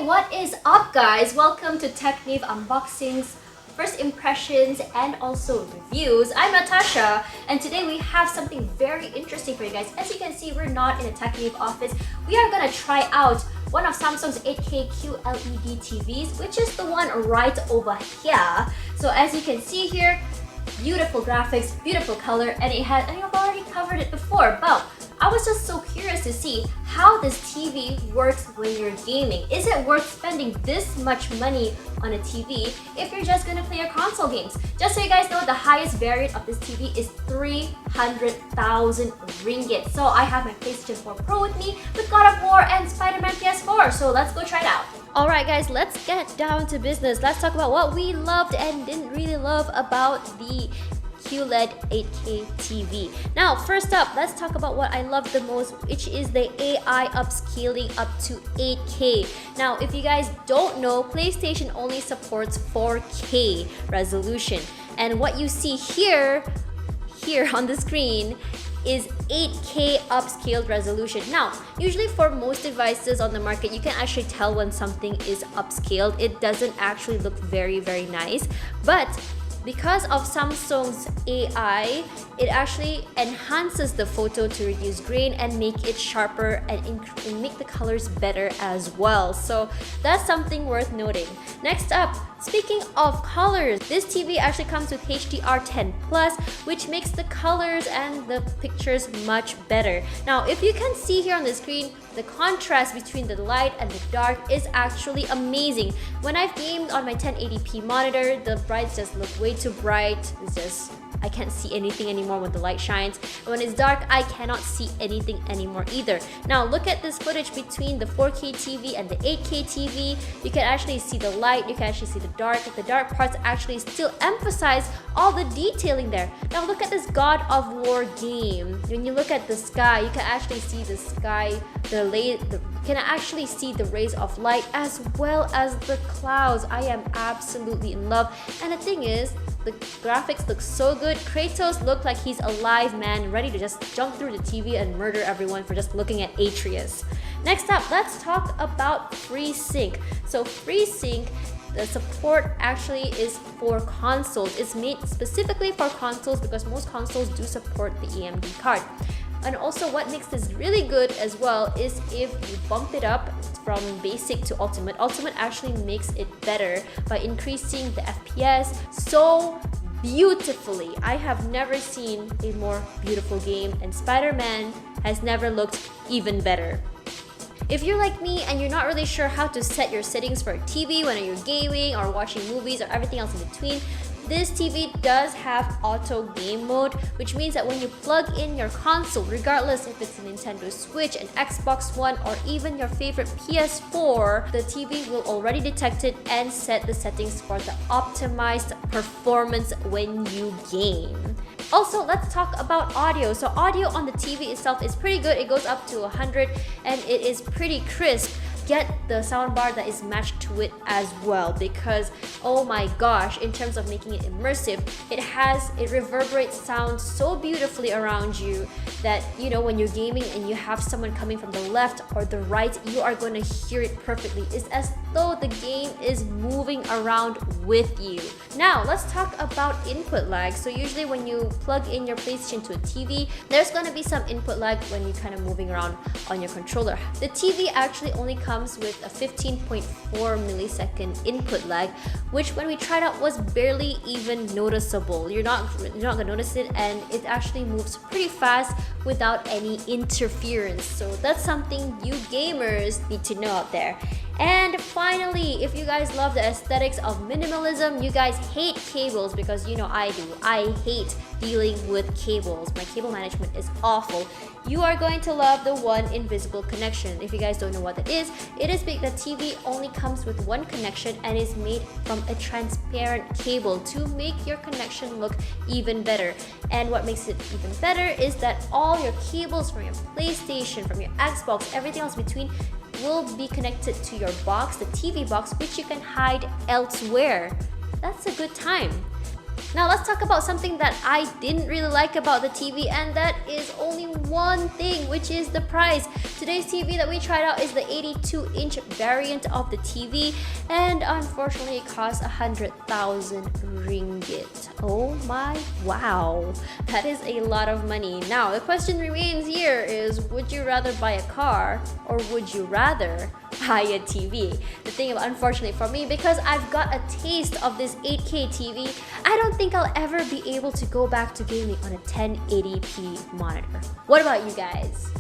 what is up guys? Welcome to TechNave unboxings, first impressions and also reviews. I'm Natasha and today we have something very interesting for you guys. As you can see, we're not in a TechNave office. We are gonna try out one of Samsung's 8K QLED TVs, which is the one right over here. So as you can see here, beautiful graphics, beautiful color, and I've already covered it before, but I was just so curious to see how this TV works when you're gaming. Is it worth spending this much money on a TV if you're just gonna play your console games? Just so you guys know, the highest variant of this TV is 300,000 ringgit. So I have my PlayStation 4 Pro with me with God of War and Spider-Man PS4. So let's go try it out. Alright guys, let's get down to business. Let's talk about what we loved and didn't really love about the QLED 8K TV. Now, first up, let's talk about what I love the most, which is the AI upscaling up to 8K. Now, if you guys don't know, PlayStation only supports 4K resolution. And what you see here on the screen is 8K upscaled resolution. Now, usually for most devices on the market, you can actually tell when something is upscaled. It doesn't actually look very, very nice. But because of Samsung's AI, it actually enhances the photo to reduce grain and make it sharper and make the colors better as well. So that's something worth noting. Next up, speaking of colors, this TV actually comes with HDR10+, which makes the colors and the pictures much better. Now, if you can see here on the screen, the contrast between the light and the dark is actually amazing. When I've gamed on my 1080p monitor, the brights just look way too bright. I can't see anything anymore when the light shines. And when it's dark, I cannot see anything anymore either. Now look at this footage between the 4K TV and the 8K TV. You can actually see the light, you can actually see the dark. The dark parts actually still emphasize all the detailing there. Now look at this God of War game. When you look at the sky, you can actually see the sky, you can actually see the rays of light as well as the clouds. I am absolutely in love. And the thing is, the graphics look so good. Kratos looked like he's a live man, ready to just jump through the TV and murder everyone for just looking at Atreus. Next up, let's talk about FreeSync. So FreeSync, the support actually is for consoles. It's made specifically for consoles because most consoles do support the AMD card. And also what makes this really good as well is if you bump it up from basic to ultimate. Ultimate actually makes it better by increasing the FPS so beautifully. I have never seen a more beautiful game, and Spider-Man has never looked even better. If you're like me and you're not really sure how to set your settings for a TV when you're gaming or watching movies or everything else in between, this TV does have auto game mode, which means that when you plug in your console, regardless if it's a Nintendo Switch, an Xbox One, or even your favorite PS4, the TV will already detect it and set the settings for the optimized performance when you game. Also, let's talk about audio. So audio on the TV itself is pretty good. It goes up to 100 and it is pretty crisp. Get the soundbar that is matched to it as well, because oh my gosh, in terms of making it immersive, it reverberates sound so beautifully around you that, you know, when you're gaming and you have someone coming from the left or the right, you are going to hear it perfectly. It's as though the game is moving around with you. Now let's talk about input lag. So usually when you plug in your PlayStation to a TV, there's going to be some input lag when you're kind of moving around on your controller. The TV actually only comes with a 15.4 millisecond input lag, which when we tried out was barely even noticeable. You're not gonna notice it, and it actually moves pretty fast without any interference. So that's something you gamers need to know out there. And finally, if you guys love the aesthetics of minimalism, you guys hate cables, because you know I do. I hate dealing with cables. My cable management is awful. You are going to love the one invisible connection. If you guys don't know what that is, it is because the TV only comes with one connection and is made from a transparent cable to make your connection look even better. And what makes it even better is that all your cables from your PlayStation, from your Xbox, everything else between will be connected to your box, the TV box, which you can hide elsewhere. That's a good time. Now let's talk about something that I didn't really like about the TV, and that is only one thing, which is the price. Today's TV that we tried out is the 82-inch variant of the TV, and unfortunately it costs 100,000 ringgit. Oh my wow, that is a lot of money. Now the question remains here is, would you rather buy a car or would you rather buy a TV? The thing about, unfortunately for me, because I've got a taste of this 8K TV, I don't think I'll ever be able to go back to gaming on a 1080p monitor. What about you guys?